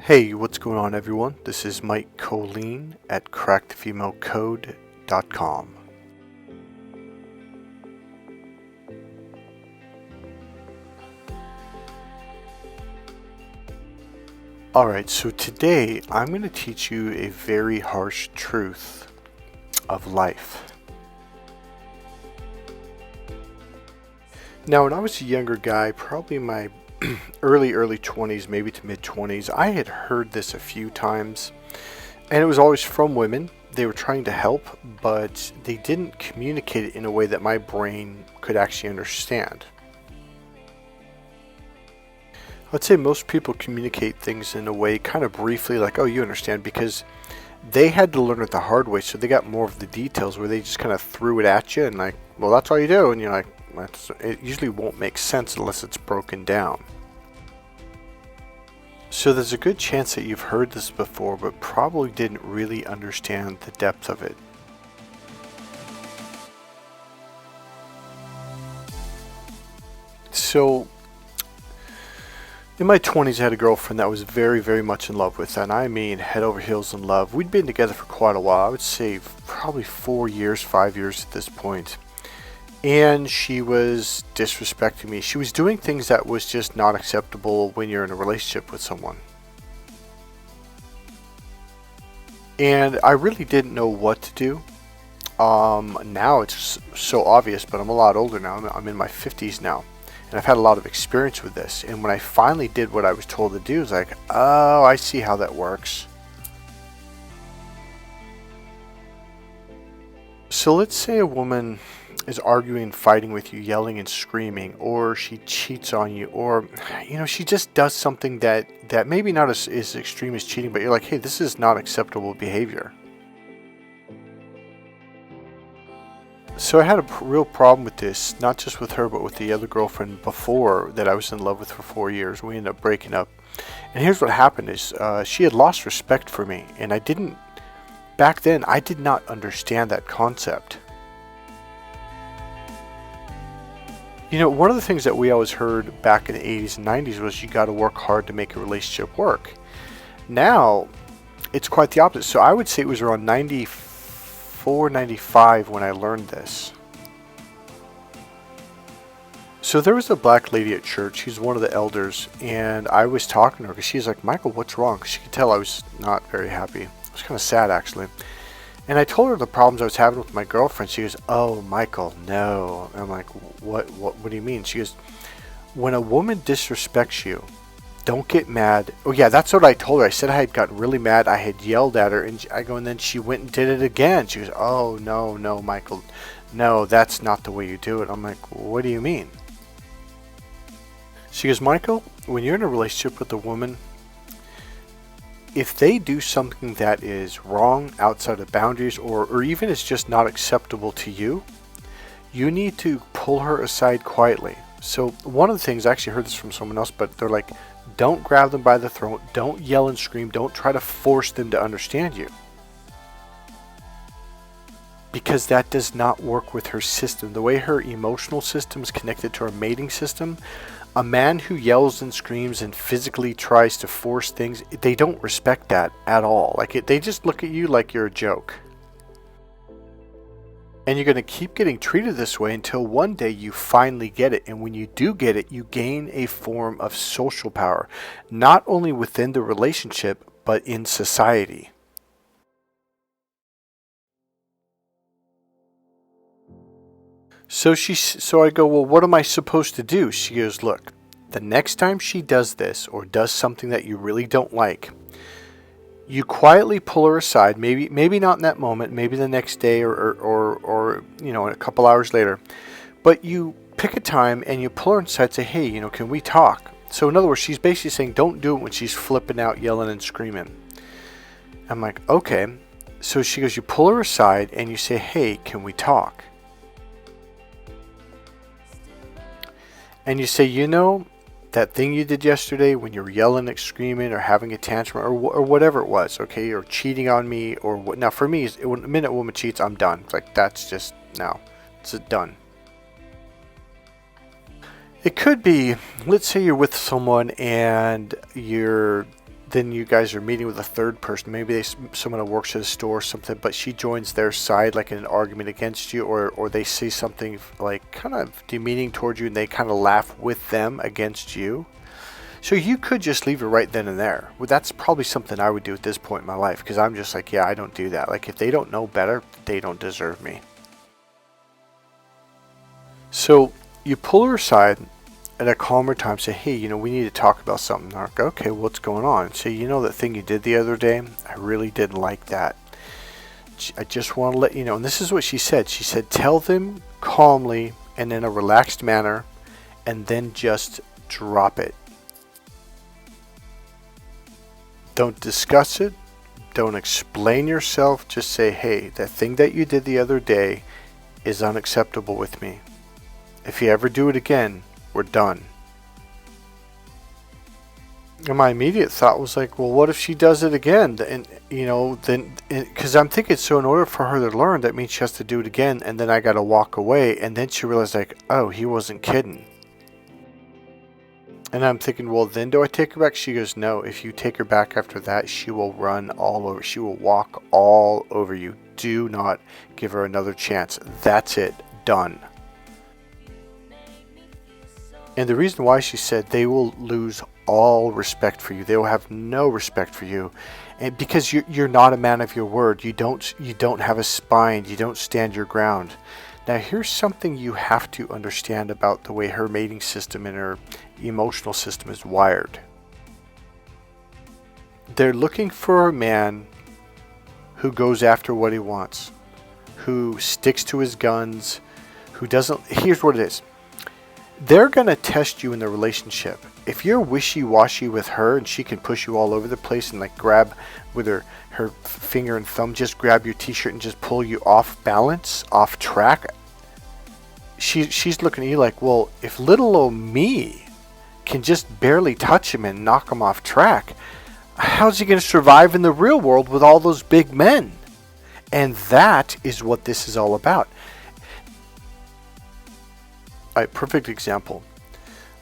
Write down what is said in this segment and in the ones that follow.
Hey, what's going on, everyone? This is Mike Kollin at crackthefemalecode.com. Alright, so today I'm going to teach you a very harsh truth of life. Now, when I was a younger guy, probably in my early 20s, maybe to mid 20s, I had heard this a few times, and it was always from women. They were trying to help, but they didn't communicate it in a way that my brain could actually understand. I'd say most people communicate things in a way kind of briefly, like, oh, you understand, because they had to learn it the hard way, so they got more of the details where they just kind of threw it at you and like, well, that's all you do, and you're like, it usually won't make sense unless it's broken down. So there's a good chance that you've heard this before, but probably didn't really understand the depth of it. So in my 20s, I had a girlfriend that I was very, very much in love with, and I mean head over heels in love. We'd been together for quite a while. I would say probably 4 years, 5 years at this point. And she was disrespecting me. She was doing things that was just not acceptable when you're in a relationship with someone. And I really didn't know what to do. Now it's so obvious, but I'm a lot older now. I'm in my 50s now. And I've had a lot of experience with this. And when I finally did what I was told to do, it was like, oh, I see how that works. So let's say a woman is arguing, fighting with you, yelling and screaming, or she cheats on you, or she just does something that maybe not as extreme as cheating, but you're like, hey, this is not acceptable behavior. So I had a real problem with this, not just with her, but with the other girlfriend before that I was in love with for 4 years. We ended up breaking up. And here's what happened is she had lost respect for me, and back then I did not understand that concept. One of the things that we always heard back in the 80s and 90s was you got to work hard to make a relationship work. Now, it's quite the opposite. So I would say it was around 94, 95 when I learned this. So there was a black lady at church. She's one of the elders, and I was talking to her because she's like, Michael, what's wrong? 'Cause she could tell I was not very happy. I was kind of sad, actually. And I told her the problems I was having with my girlfriend. She goes, oh, Michael, no. And I'm like, what do you mean? She goes, when a woman disrespects you, don't get mad. Oh, yeah, that's what I told her. I said I had gotten really mad. I had yelled at her. And and then she went and did it again. She goes, oh, no, Michael. No, that's not the way you do it. I'm like, what do you mean? She goes, Michael, when you're in a relationship with a woman, if they do something that is wrong, outside of boundaries, or even is just not acceptable to you, you need to pull her aside quietly. So one of the things, I actually heard this from someone else, but they're like, don't grab them by the throat, don't yell and scream, don't try to force them to understand you. Because that does not work with her system. The way her emotional system is connected to her mating system, a man who yells and screams and physically tries to force things, they don't respect that at all. They just look at you like you're a joke. And you're going to keep getting treated this way until one day you finally get it. And when you do get it, you gain a form of social power, not only within the relationship, but in society. So I go, well, what am I supposed to do? She goes, look, the next time she does this or does something that you really don't like, you quietly pull her aside, maybe not in that moment, maybe the next day or a couple hours later, but you pick a time and you pull her aside and say, hey, can we talk? So in other words, she's basically saying don't do it when she's flipping out, yelling and screaming. I'm like, okay. So she goes, you pull her aside and you say, hey, can we talk? And you say, that thing you did yesterday when you were yelling and screaming or having a tantrum or whatever it was, okay, or cheating on me or what. Now for me, the minute a woman cheats, I'm done. It's like, that's just, no, it's done. It could be, let's say you're with someone and you're then you guys are meeting with a third person. Maybe someone who works at a store or something, but she joins their side, like in an argument against you, or they say something like kind of demeaning towards you, and they kind of laugh with them against you. So you could just leave it right then and there. Well, that's probably something I would do at this point in my life, because I'm just like, yeah, I don't do that. Like, if they don't know better, they don't deserve me. So you pull her aside at a calmer time, say, hey, we need to talk about something. I'm like, okay, what's going on? Say, that thing you did the other day, I really didn't like that. I just want to let you know. And this is what she said. She said, tell them calmly and in a relaxed manner, and then just drop it. Don't discuss it. Don't explain yourself. Just say, hey, that thing that you did the other day is unacceptable with me. If you ever do it again, we're done. And my immediate thought was like, well, what if she does it again? And then because I'm thinking, so in order for her to learn, that means she has to do it again, and then I got to walk away. And then she realized, like, oh, he wasn't kidding. And I'm thinking, well, then do I take her back? She goes, no. If you take her back after that, she will run all over. She will walk all over you. Do not give her another chance. That's it. Done. And the reason why, she said, they will lose all respect for you. They will have no respect for you, and because you're not a man of your word. You don't have a spine. You don't stand your ground. Now, here's something you have to understand about the way her mating system and her emotional system is wired. They're looking for a man who goes after what he wants, who sticks to his guns, who doesn't. Here's what it is. They're going to test you in the relationship. If you're wishy-washy with her and she can push you all over the place and like grab with her finger and thumb, just grab your t-shirt and just pull you off balance, off track, she's looking at you like, well, if little old me can just barely touch him and knock him off track, how's he going to survive in the real world with all those big men? And that is what this is all about. A perfect example.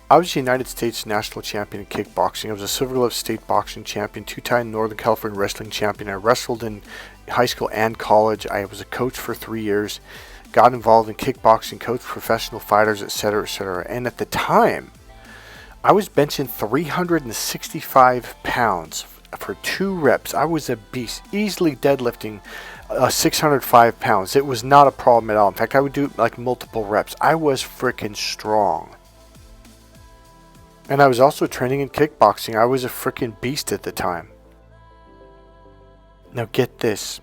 I was the United States national champion in kickboxing. I was a Silver Glove state boxing champion, 2-time Northern California wrestling champion. I wrestled in high school and college. I was a coach for 3 years. Got involved in kickboxing, coached professional fighters, etc., etc. And at the time, I was benching 365 pounds for 2 reps. I was a beast, easily deadlifting 605 pounds. It was not a problem at all. In fact, I would do like multiple reps. I was freaking strong. And I was also training in kickboxing. I was a freaking beast at the time. Now get this.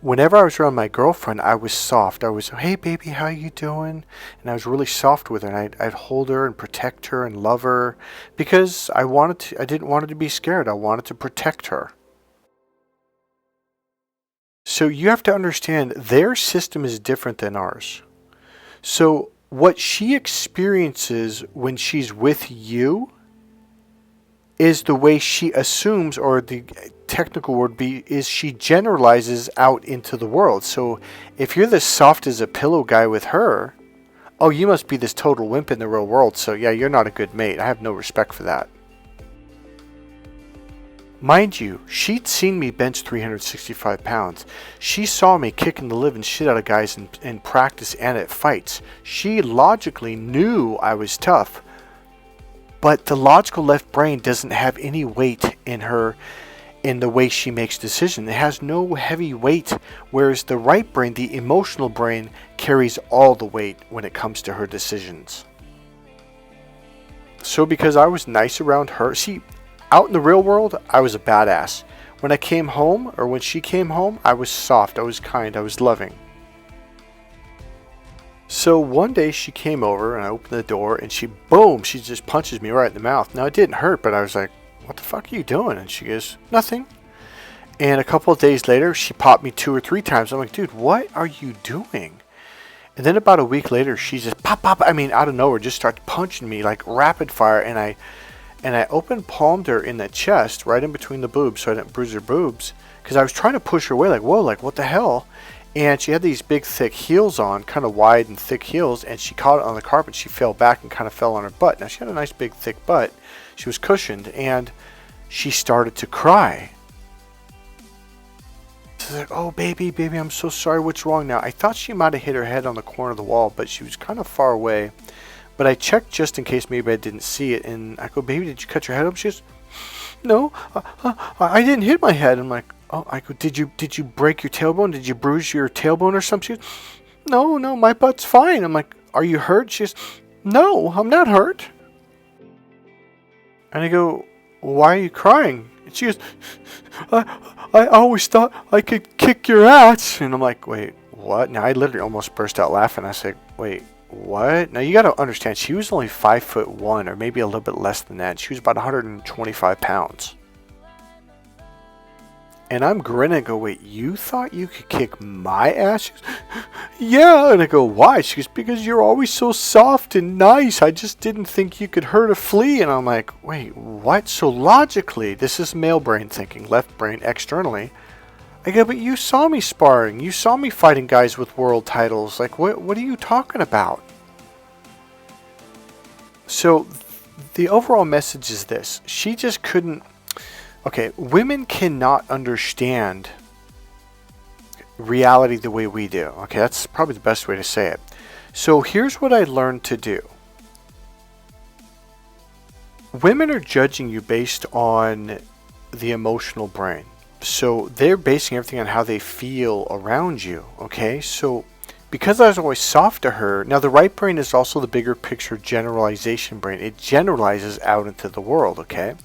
Whenever I was around my girlfriend, I was soft. I was, hey baby, how you doing? And I was really soft with her. And I'd hold her and protect her and love her, because I didn't want her to be scared. I wanted to protect her. So you have to understand, their system is different than ours. So what she experiences when she's with you is the way she assumes, or the technical word is she generalizes out into the world. So if you're the soft as a pillow guy with her, oh, you must be this total wimp in the real world. So yeah, you're not a good mate. I have no respect for that. Mind you, she'd seen me bench 365 pounds. She saw me kicking the living shit out of guys in practice and at fights. She logically knew I was tough, but the logical left brain doesn't have any weight in her, in the way she makes decisions. It has no heavy weight, whereas the right brain, the emotional brain, carries all the weight when it comes to her decisions. So because I was nice around her, see, out in the real world, I was a badass. When I came home, or when she came home, I was soft, I was kind, I was loving. So one day she came over and I opened the door and she just punches me right in the mouth. Now it didn't hurt, but I was like, what the fuck are you doing? And she goes, nothing. And a couple of days later, she popped me 2 or 3 times. I'm like, dude, what are you doing? And then about a week later, she just out of nowhere, just starts punching me like rapid fire. And I open palmed her in the chest, right in between the boobs, so I didn't bruise her boobs, because I was trying to push her away, like, whoa, like, what the hell? And she had these big, thick heels on, kind of wide and thick heels, and she caught it on the carpet. She fell back and kind of fell on her butt. Now, she had a nice, big, thick butt. She was cushioned, and she started to cry. She's like, oh, baby, I'm so sorry. What's wrong now? I thought she might have hit her head on the corner of the wall, but she was kind of far away. But I checked just in case maybe I didn't see it. And I go, baby, did you cut your head up? She goes, no, I didn't hit my head. I'm like, oh, I go, did you break your tailbone? Did you bruise your tailbone or something? She goes, no, my butt's fine. I'm like, are you hurt? She goes, no, I'm not hurt. And I go, why are you crying? And she goes, I always thought I could kick your ass. And I'm like, wait, what? Now I literally almost burst out laughing. I said, wait, what? Now you got to understand, she was only 5'1", or maybe a little bit less than that. She was about 125 pounds. And I'm grinning and go, wait, you thought you could kick my ass? She goes, yeah. And I go, why? She goes, because you're always so soft and nice. I just didn't think you could hurt a flea. And I'm like, wait, what? So logically, this is male brain thinking, left brain externally. I go, but you saw me sparring. You saw me fighting guys with world titles. Like, what are you talking about? So the overall message is this. She just couldn't. Okay, women cannot understand reality the way we do. Okay, that's probably the best way to say it. So here's what I learned to do. Women are judging you based on the emotional brain. So they're basing everything on how they feel around you. Okay, so because I was always soft to her, now the right brain is also the bigger picture generalization brain. It generalizes out into the world, okay?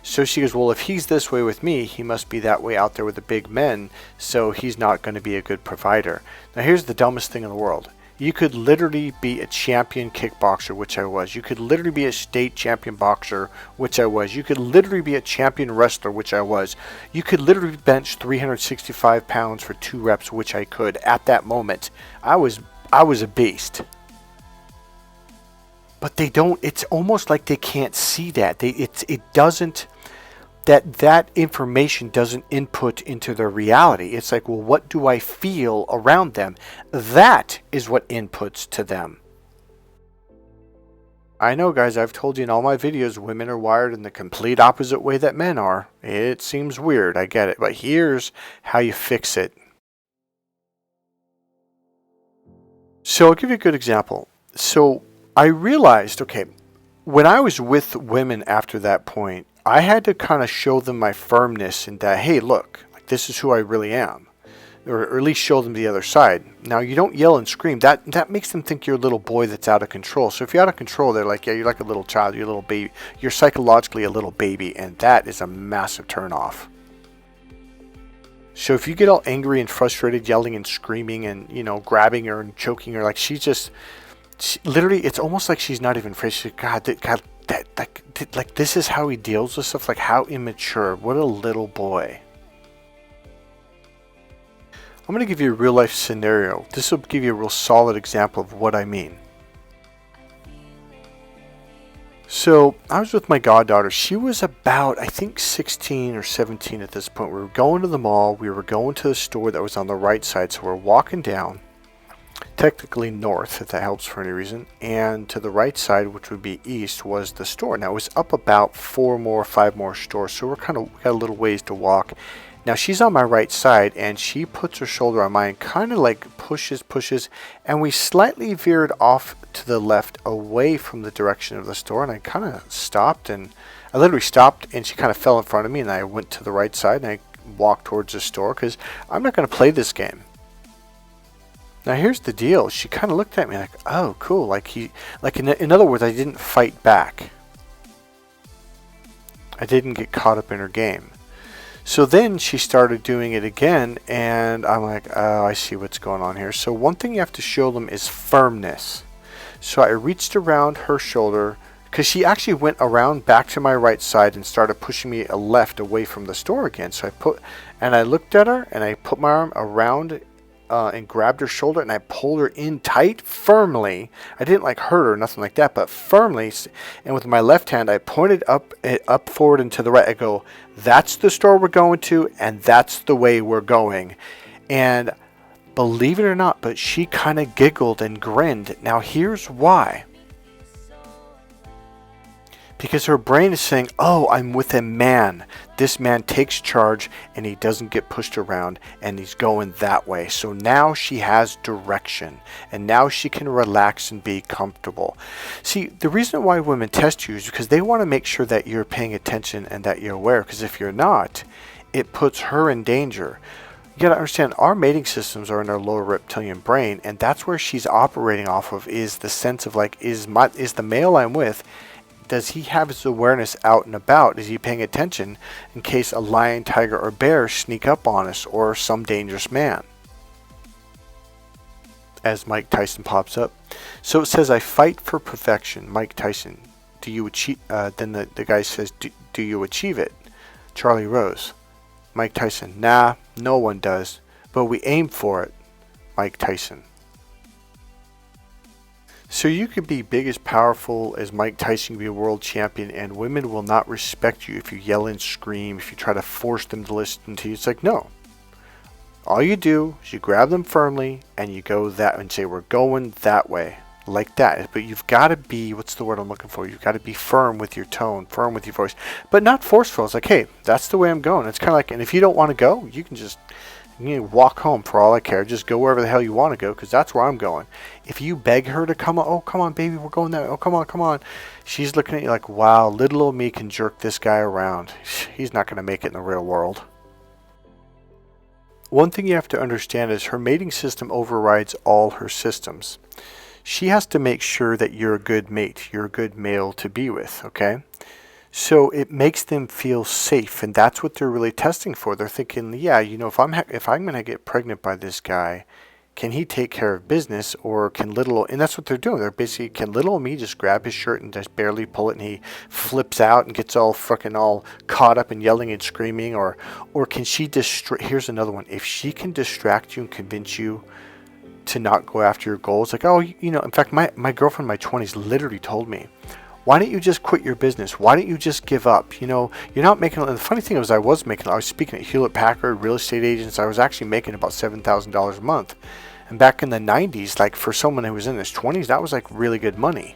So she goes, well, if he's this way with me, he must be that way out there with the big men, so he's not going to be a good provider. Now, here's the dumbest thing in the world. You could literally be a champion kickboxer, which I was. You could literally be a state champion boxer, which I was. You could literally be a champion wrestler, which I was. You could literally bench 365 pounds for 2 reps, which I could. At that moment, I was a beast. But they don't, it's almost like they can't see that. That information doesn't input into their reality. It's like, well, what do I feel around them? That is what inputs to them. I know, guys, I've told you in all my videos, women are wired in the complete opposite way that men are. It seems weird, I get it. But here's how you fix it. So I'll give you a good example. So I realized, okay, when I was with women after that point, I had to kind of show them my firmness and that, hey, look, like, this is who I really am. Or at least show them the other side. Now, you don't yell and scream. That makes them think you're a little boy that's out of control. So if you're out of control, they're like, yeah, you're like a little child, you're a little baby. You're psychologically a little baby, and that is a massive turnoff. So if you get all angry and frustrated, yelling and screaming and, grabbing her and choking her, like literally, it's almost like she's not even afraid. She's like, God, like this is how he deals with stuff. Like, how immature. What a little boy. I'm going to give you a real life scenario. This will give you a real solid example of what I mean. So I was with my goddaughter. She was about, I think, 16 or 17 at this point. We were going to the mall. We were going to the store that was on the right side. So we're walking down, technically north, if that helps for any reason. And to the right side, which would be east, was the store. Now it was up about 5 more stores. So we got a little ways to walk. Now she's on my right side, and she puts her shoulder on mine, kind of like pushes, and we slightly veered off to the left away from the direction of the store, and I kind of stopped, and I literally stopped, and she kind of fell in front of me, and I went to the right side, and I walked towards the store, because I'm not going to play this game. Now here's the deal. She kind of looked at me like, oh, cool, in other words, I didn't fight back. I didn't get caught up in her game. So then she started doing it again, and I'm like, oh, I see what's going on here. So one thing you have to show them is firmness. So I reached around her shoulder, because she actually went around back to my right side and started pushing me left away from the store again. So I looked at her, and I put my arm around and grabbed her shoulder, and I pulled her in tight, firmly. I didn't hurt her or nothing like that, but firmly. And with my left hand, I pointed up, forward, and to the right. I go, that's the store we're going to, and that's the way we're going. And believe it or not, but she kind of giggled and grinned. Now here's why. Because her brain is saying, oh, I'm with a man. This man takes charge and he doesn't get pushed around and he's going that way. So now she has direction and now she can relax and be comfortable. See, the reason why women test you is because they want to make sure that you're paying attention and that you're aware. Because if you're not, it puts her in danger. You got to understand, our mating systems are in our lower reptilian brain, and that's where she's operating off of, is the sense of like, is the male I'm with, does he have his awareness out and about? Is he paying attention in case a lion, tiger, or bear sneak up on us, or some dangerous man? As Mike Tyson pops up. So it says, I fight for perfection. Mike Tyson, do you achieve? Then the guy says, do you achieve it? Charlie Rose. Mike Tyson, nah, no one does, but we aim for it. Mike Tyson. So you could be big as powerful as Mike Tyson, be a world champion, and women will not respect you if you yell and scream, if you try to force them to listen to you. It's like, no. All you do is you grab them firmly and you go that and say, we're going that way. Like that. But you've got to be, what's the word I'm looking for? You've got to be firm with your tone, firm with your voice, but not forceful. It's like, hey, that's the way I'm going. It's kind of like, and if you don't want to go, you can just walk home for all I care. Just go wherever the hell you want to go, because that's where I'm going. If you beg her to come on, oh, come on, baby, we're going that way. Oh, come on, come on. She's looking at you like, wow, little old me can jerk this guy around. He's not going to make it in the real world. One thing you have to understand is her mating system overrides all her systems. She has to make sure that you're a good mate, you're a good male to be with, okay? So it makes them feel safe, and that's what they're really testing for. They're thinking, yeah, if I'm going to get pregnant by this guy, can he take care of business, or can and that's what they're doing. They're basically, can little me just grab his shirt and just barely pull it, and he flips out and gets all caught up and yelling and screaming, or can she here's another one. If she can distract you and convince you to not go after your goals, like, oh, in fact, my girlfriend in my 20s literally told me, why don't you just quit your business? Why don't you just give up? You're not making, and the funny thing was I was speaking at Hewlett-Packard, real estate agents. I was actually making about $7,000 a month. And back in the 90s, like for someone who was in his 20s, that was like really good money.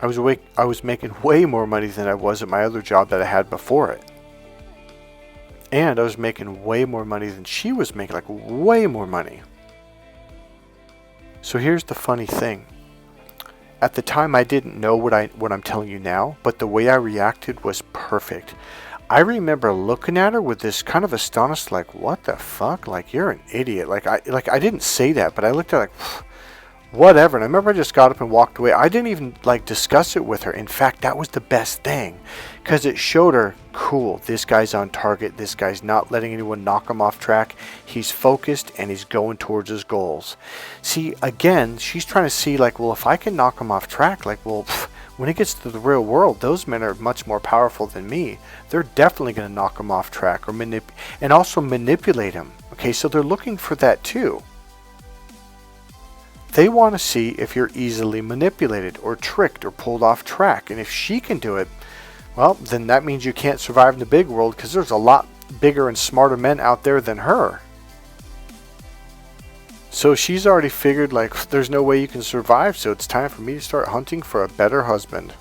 I was making way more money than I was at my other job that I had before it. And I was making way more money than she was making, like way more money. So here's the funny thing. At the time, I didn't know what I'm telling you now, but the way I reacted was perfect. I remember looking at her with this kind of astonished, like, what the fuck? Like, you're an idiot. I didn't say that, but I looked at her like, whatever. And I remember I just got up and walked away. I didn't even discuss it with her. In fact, that was the best thing, because it showed her, cool, this guy's on target. This guy's not letting anyone knock him off track. He's focused and he's going towards his goals. See, again, she's trying to see, like, well, if I can knock him off track, like, well, when it gets to the real world, those men are much more powerful than me. They're definitely going to knock him off track and also manipulate him. Okay, so they're looking for that too. They want to see if you're easily manipulated or tricked or pulled off track. And if she can do it, well, then that means you can't survive in the big world, because there's a lot bigger and smarter men out there than her. So she's already figured, like, there's no way you can survive, so it's time for me to start hunting for a better husband.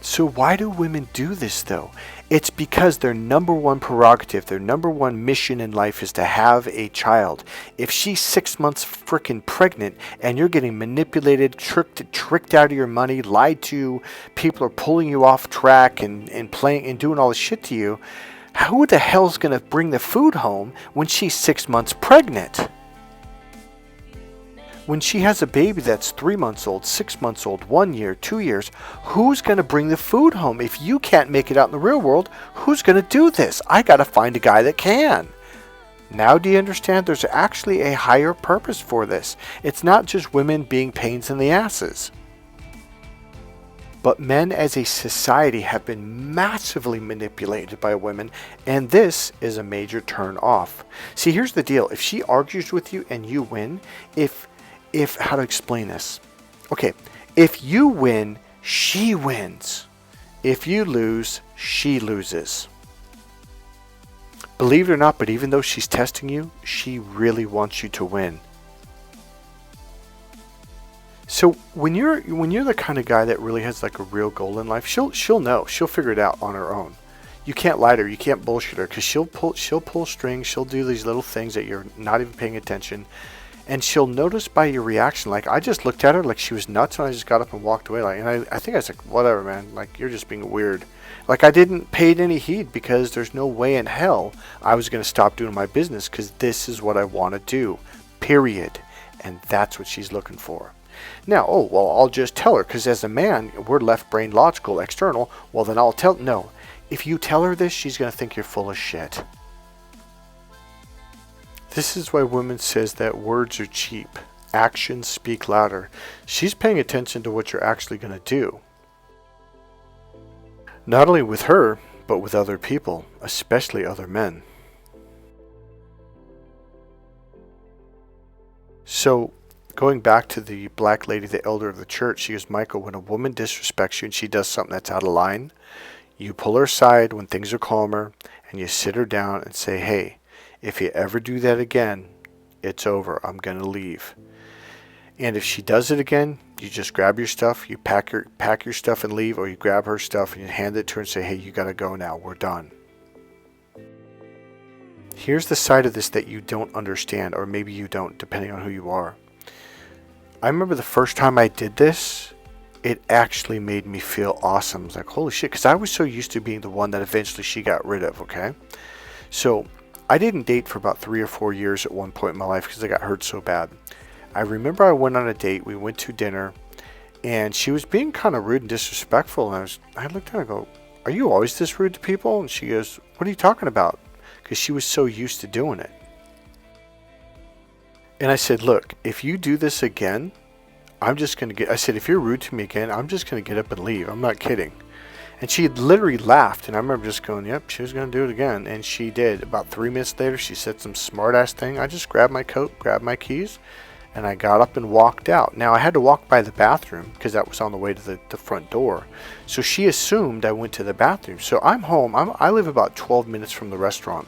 So why do women do this, though? It's because their number one prerogative, their number one mission in life is to have a child. If she's 6 months freaking pregnant and you're getting manipulated, tricked out of your money, lied to, people are pulling you off track and playing and doing all this shit to you, who the hell's going to bring the food home when she's 6 months pregnant? When she has a baby that's 3 months old, 6 months old, 1 year, 2 years, who's going to bring the food home? If you can't make it out in the real world, who's going to do this? I got to find a guy that can. Now do you understand? There's actually a higher purpose for this. It's not just women being pains in the asses. But men as a society have been massively manipulated by women, and this is a major turn off. See, here's the deal. If she argues with you and you win, how to explain this? Okay, if you win, she wins. If you lose, she loses. Believe it or not, but even though she's testing you, she really wants you to win. So when you're the kind of guy that really has like a real goal in life, she'll know. She'll figure it out on her own. You can't lie to her. You can't bullshit her, because she'll pull strings. She'll do these little things that you're not even paying attention, and she'll notice by your reaction. Like, I just looked at her like she was nuts, and I just got up and walked away. Like, and I think I was like, whatever, man. Like, you're just being weird. Like, I didn't pay it any heed, because there's no way in hell I was gonna stop doing my business, because this is what I want to do. Period. And that's what she's looking for. Now, oh, well, I'll just tell her, because as a man, we're left brain logical, external. Well, then I'll tell. No. If you tell her this, she's going to think you're full of shit. This is why women says that words are cheap. Actions speak louder. She's paying attention to what you're actually going to do. Not only with her, but with other people, especially other men. So, going back to the black lady, the elder of the church, she goes, Michael, when a woman disrespects you and she does something that's out of line, you pull her aside when things are calmer, and you sit her down and say, hey, if you ever do that again, it's over. I'm going to leave. And if she does it again, you just grab your stuff, you pack your stuff and leave, or you grab her stuff and you hand it to her and say, hey, you got to go now. We're done. Here's the side of this that you don't understand, or maybe you don't, depending on who you are. I remember the first time I did this, it actually made me feel awesome. I was like, holy shit, because I was so used to being the one that eventually she got rid of, okay? So I didn't date for about 3 or 4 years at one point in my life because I got hurt so bad. I remember I went on a date, we went to dinner, and she was being kind of rude and disrespectful, and I looked at her and go, are you always this rude to people? And she goes, what are you talking about? Because she was so used to doing it. And I said, look, if you do this again, I said, if you're rude to me again, I'm just going to get up and leave. I'm not kidding. And she had literally laughed, and I remember just going, yep, she was going to do it again. And she did. About 3 minutes later, she said some smart-ass thing. I just grabbed my coat, grabbed my keys, and I got up and walked out. Now, I had to walk by the bathroom because that was on the way to the front door. So she assumed I went to the bathroom. So I'm home. I live about 12 minutes from the restaurant.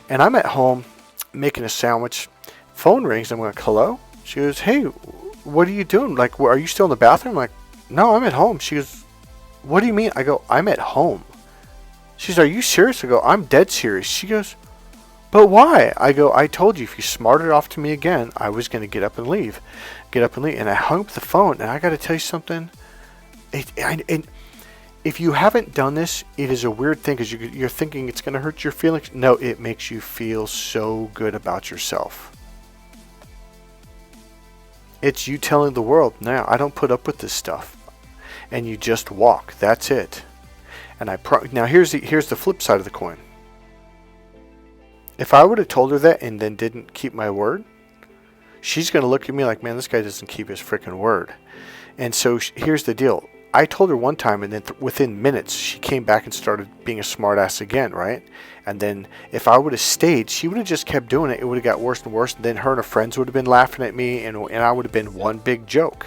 And I'm at home making a sandwich. Phone rings. I'm like, hello? She goes, hey, what are you doing? Like, are you still in the bathroom? I'm like, no, I'm at home. She goes, what do you mean? I go, I'm at home. She goes, are you serious? I go, I'm dead serious. She goes, but why? I go, I told you if you smarted off to me again, I was going to get up and leave. And I hung up the phone, and I got to tell you something. And if you haven't done this, it is a weird thing because you're thinking it's going to hurt your feelings. No, it makes you feel so good about yourself. It's you telling the world, no, I don't put up with this stuff. And you just walk. That's it. And now here's the flip side of the coin. If I would have told her that and then didn't keep my word, she's going to look at me like, man, this guy doesn't keep his freaking word. And so here's the deal. I told her one time, and then within minutes, she came back and started being a smartass again, right? And then if I would have stayed, she would have just kept doing it. It would have got worse and worse. And then her and her friends would have been laughing at me, and I would have been one big joke.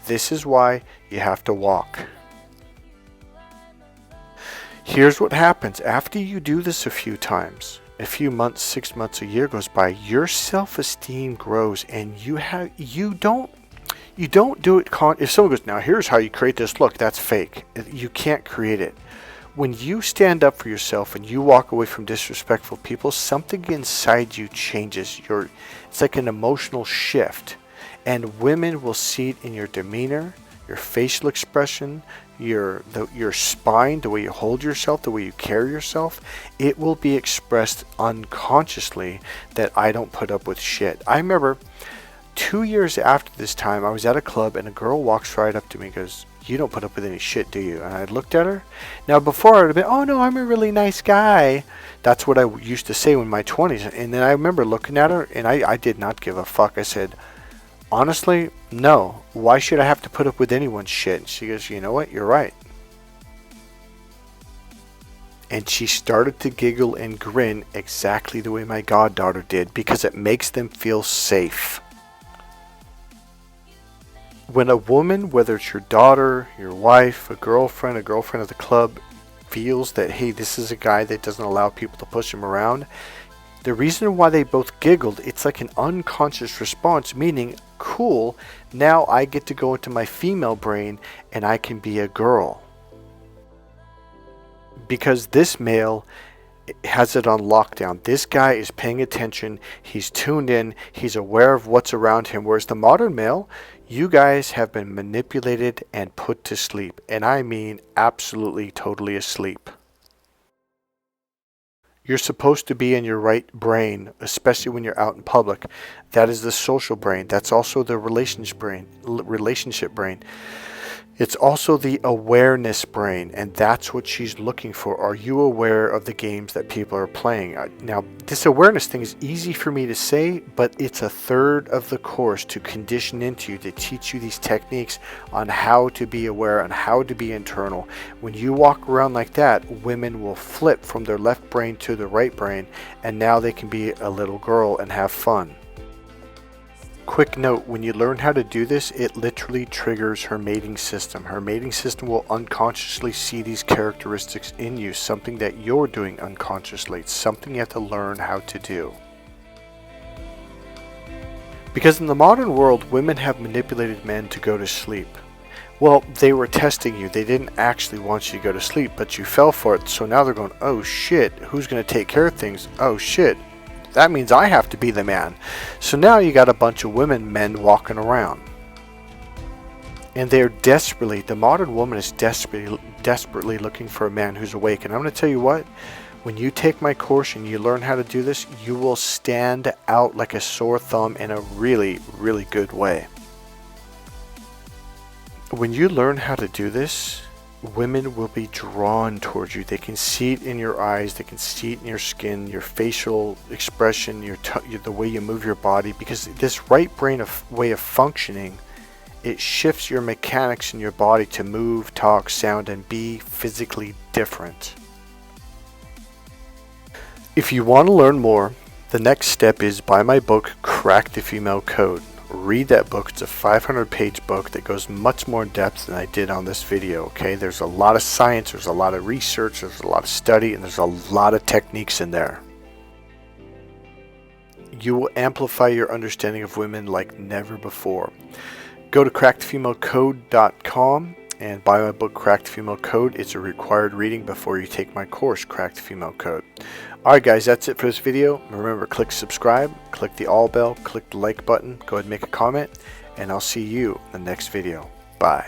This is why you have to walk. Here's what happens. After you do this a few times, a few months, 6 months, a year goes by, your self-esteem grows, and you don't do it. If someone goes, now here's how you create this look, that's fake. You can't create it. When you stand up for yourself and you walk away from disrespectful people, something inside you changes. It's like an emotional shift. And women will see it in your demeanor, your facial expression, your spine, the way you hold yourself, the way you carry yourself. It will be expressed unconsciously that I don't put up with shit. I remember 2 years after this time, I was at a club and a girl walks right up to me and goes, you don't put up with any shit, do you? And I looked at her. Now, before I would have been, oh no, I'm a really nice guy. That's what I used to say in my 20s. And then I remember looking at her, and I did not give a fuck. I said, honestly, no. Why should I have to put up with anyone's shit? And she goes, you know what? You're right. And she started to giggle and grin exactly the way my goddaughter did, because it makes them feel safe. When a woman, whether it's your daughter, your wife, a girlfriend of the club, feels that, hey, this is a guy that doesn't allow people to push him around, the reason why they both giggled, it's like an unconscious response, meaning cool, now I get to go into my female brain and I can be a girl. Because this male has it on lockdown. This guy is paying attention, he's tuned in, he's aware of what's around him. Whereas the modern male, you guys have been manipulated and put to sleep. And I mean absolutely totally asleep. You're supposed to be in your right brain, especially when you're out in public. That is the social brain. That's also the relationship brain. It's also the awareness brain, and that's what she's looking for. Are you aware of the games that people are playing? Now, this awareness thing is easy for me to say, but it's a third of the course to condition into you, to teach you these techniques on how to be aware and how to be internal. When you walk around like that, women will flip from their left brain to the right brain, and now they can be a little girl and have fun. Quick note, when you learn how to do this, it literally triggers her mating system. Her mating system will unconsciously see these characteristics in you, something that you're doing unconsciously. It's something you have to learn how to do. Because in the modern world, women have manipulated men to go to sleep. Well, they were testing you. They didn't actually want you to go to sleep, but you fell for it. So now they're going, oh shit, who's going to take care of things? Oh shit. That means I have to be the man. So now you got a bunch of men walking around. And they're the modern woman is desperately looking for a man who's awake. And I'm going to tell you what, when you take my course and you learn how to do this, you will stand out like a sore thumb in a really, really good way. When you learn how to do this, women will be drawn towards you. They can see it in your eyes, they can see it in your skin, your facial expression, the way you move your body, because this right brain way of functioning, it shifts your mechanics in your body to move, talk, sound, and be physically different. If you want to learn more, the next step is buy my book, Crack the Female Code. Read that book. It's a 500-page book that goes much more in depth than I did on this video. Okay, there's a lot of science, there's a lot of research, there's a lot of study, and there's a lot of techniques in there. You will amplify your understanding of women like never before. Go to crackthefemalecode.com and buy my book, Crack the Female Code. It's a required reading before you take my course, Crack the Female Code. Alright guys, that's it for this video. Remember, click subscribe, click the all bell, click the like button, go ahead and make a comment, and I'll see you in the next video. Bye.